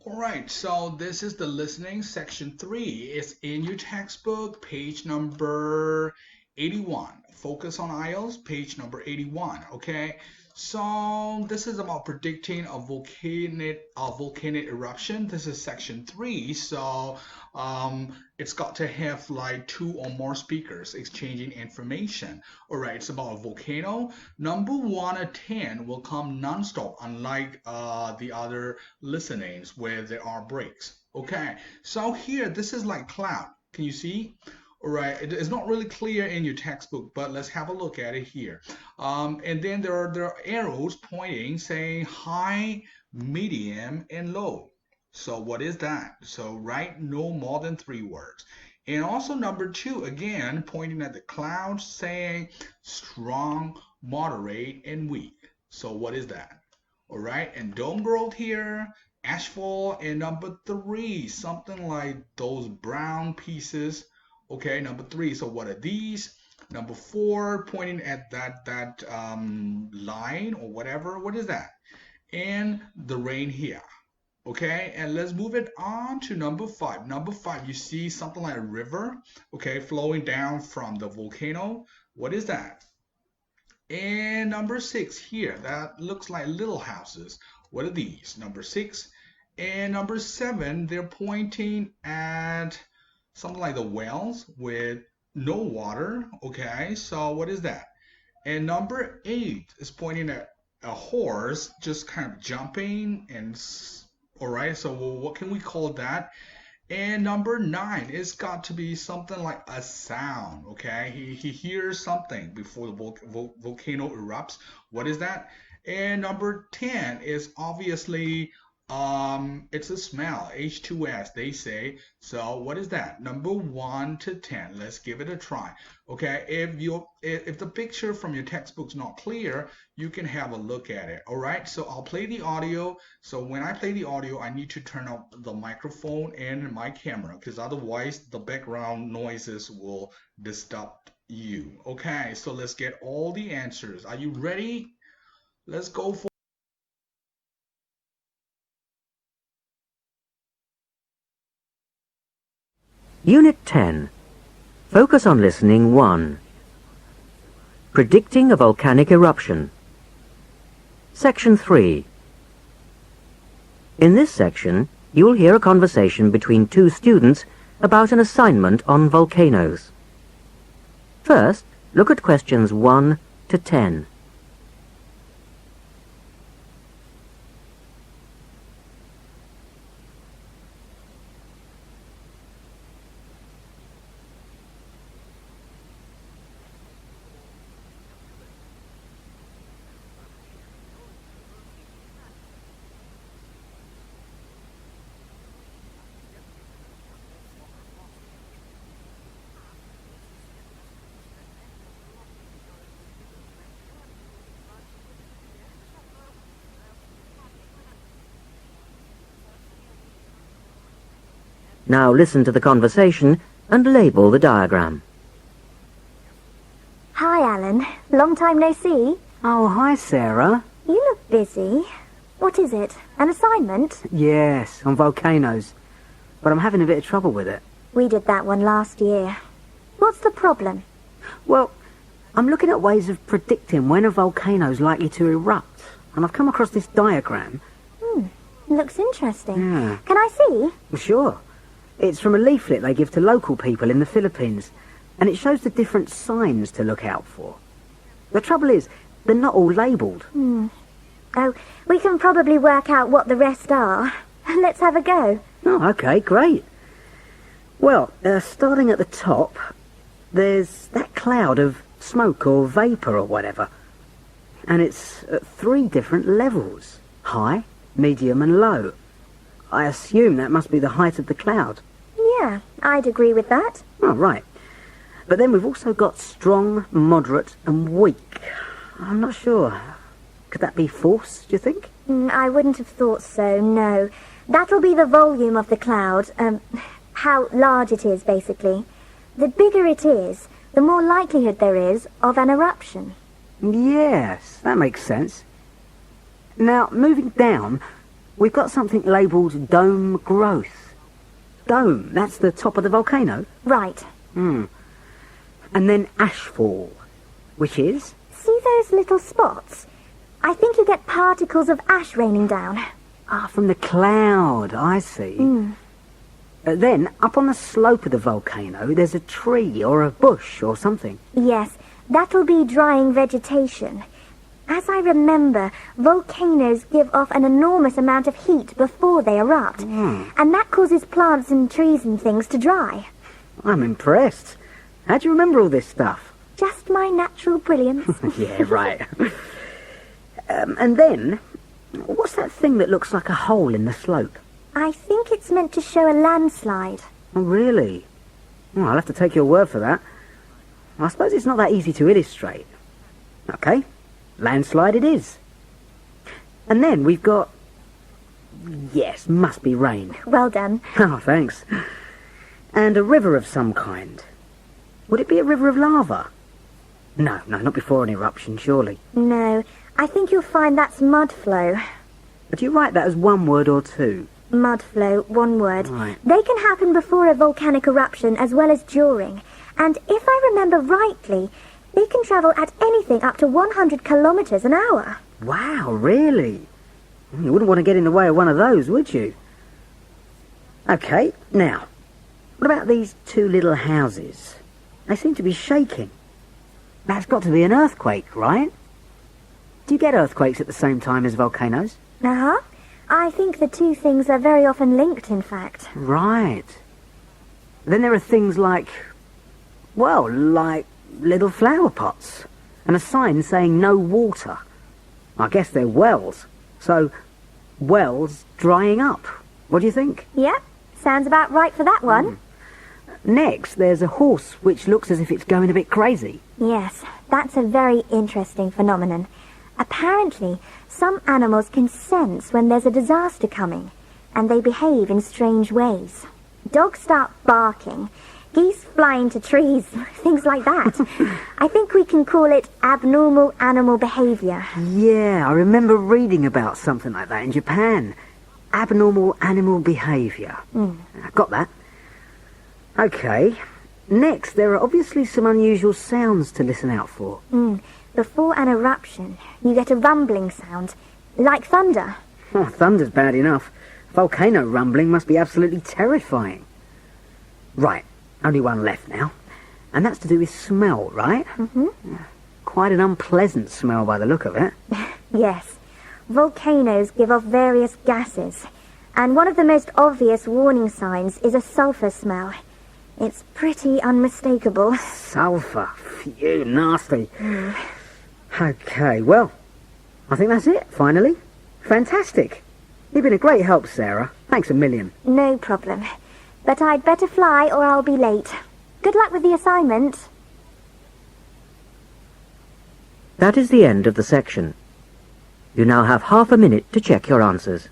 All right, so this is the listening section 3. It's in your textbook, page number 81. Focus on IELTS, page number 81. Okay, so this is about predicting a volcanic eruption. This is section 3. So it's got to have like 2 or more speakers exchanging information. All right, it's about a volcano. Number 1 or 10 will come non-stop, unlike the other listenings where there are breaks. Okay, so here this is like cloud. Can you see? All right, it's not really clear in your textbook, but let's have a look at it here. And then there are arrows pointing saying high, medium, and low. So what is that? So write no more than 3 words. And also number 2, again, pointing at the clouds saying strong, moderate, and weak. So what is that? All right, and dome growth here, ashfall, and number 3, something like those brown pieces. Okay, number 3. So what are these? Number 4, pointing at that line or whatever. What is that? And the rain here. Okay, and let's move it on to number 5. Number 5, you see something like a river, okay, flowing down from the volcano. What is that? And number 6 here, that looks like little houses. What are these? Number 6. And number 7, they're pointing at something like the wells with no water. Okay, so what is that? And number 8 is pointing at a horse just kind of jumping and all right, so what can we call that? And number 9, it's got to be something like a sound. Okay, he hears something before the volcano erupts. What is that? And number 10 is obviously it's a smell, H2S they say. So what is that? Number 1 to 10. Let's give it a try. Okay, if the picture from your textbook's not clear, you can have a look at it. All right, so I'll play the audio. So when I play the audio, I need to turn up the microphone and my camera, because otherwise the background noises will disturb you. Okay, so let's get all the answers. Are you ready? Let's go for Unit 10. Focus on listening 1. Predicting a volcanic eruption. Section 3. In this section, you'll hear a conversation between 2 students about an assignment on volcanoes. First, look at questions 1 to 10. Now listen to the conversation and label the diagram. Hi, Alan. Long time no see. Oh, hi, Sarah. You look busy. What is it? An assignment? Yes, on volcanoes. But I'm having a bit of trouble with it. We did that one last year. What's the problem? Well, I'm looking at ways of predicting when a volcano's likely to erupt. And I've come across this diagram. Looks interesting. Yeah. Can I see? Sure. It's from a leaflet they give to local people in the Philippines. And it shows the different signs to look out for. The trouble is, they're not all labelled. Oh, we can probably work out what the rest are. Let's have a go. Oh, okay, great. Well, starting at the top, there's that cloud of smoke or vapour or whatever. And it's at 3 different levels. High, medium and low. I assume that must be the height of the cloud. Yeah, I'd agree with that. Oh, right. But then we've also got strong, moderate and weak. I'm not sure. Could that be force, do you think? I wouldn't have thought so, no. That'll be the volume of the cloud. How large it is, basically. The bigger it is, the more likelihood there is of an eruption. Yes, that makes sense. Now, moving down, we've got something labelled dome growth. Dome, that's the top of the volcano? Right. And then ashfall, which is? See those little spots? I think you get particles of ash raining down. Ah, from the cloud, I see. Then, up on the slope of the volcano, there's a tree or a bush or something. Yes, that'll be drying vegetation. As I remember, volcanoes give off an enormous amount of heat before they erupt. And that causes plants and trees and things to dry. I'm impressed. How'd you remember all this stuff? Just my natural brilliance. Yeah, right. And then, what's that thing that looks like a hole in the slope? I think it's meant to show a landslide. Oh, really? Well, I'll have to take your word for that. I suppose it's not that easy to illustrate. Okay, landslide it is. And then we've got... Yes, must be rain. Well done. Oh, thanks. And a river of some kind. Would it be a river of lava? No, not before an eruption, surely. No, I think you'll find that's mud flow. But you write that as one word or two? Mud flow, one word. Right. They can happen before a volcanic eruption as well as during. And if I remember rightly, they can travel at anything up to 100 kilometres an hour. Wow, really? You wouldn't want to get in the way of one of those, would you? Okay, now, what about these two little houses? They seem to be shaking. That's got to be an earthquake, right? Do you get earthquakes at the same time as volcanoes? Uh-huh. I think the two things are very often linked, in fact. Right. Then there are things like, well, like little flower pots and a sign saying no water. I guess they're wells. So, wells drying up. What do you think? Yep, sounds about right for that one. Next, there's a horse which looks as if it's going a bit crazy. Yes, that's a very interesting phenomenon. Apparently, some animals can sense when there's a disaster coming, and they behave in strange ways. Dogs start barking, geese fly into trees, things like that. I think we can call it abnormal animal behaviour. Yeah, I remember reading about something like that in Japan. Abnormal animal behaviour. Got that. Okay. Next, there are obviously some unusual sounds to listen out for. Before an eruption, you get a rumbling sound, like thunder. Oh, thunder's bad enough. Volcano rumbling must be absolutely terrifying. Right, only one left now. And that's to do with smell, right? Quite an unpleasant smell by the look of it. Yes, volcanoes give off various gases, and one of the most obvious warning signs is a sulphur smell. It's pretty unmistakable. Sulphur. Phew, nasty. Okay, well, I think that's it, finally. Fantastic. You've been a great help, Sarah. Thanks a million. No problem. But I'd better fly or I'll be late. Good luck with the assignment. That is the end of the section. You now have half a minute to check your answers.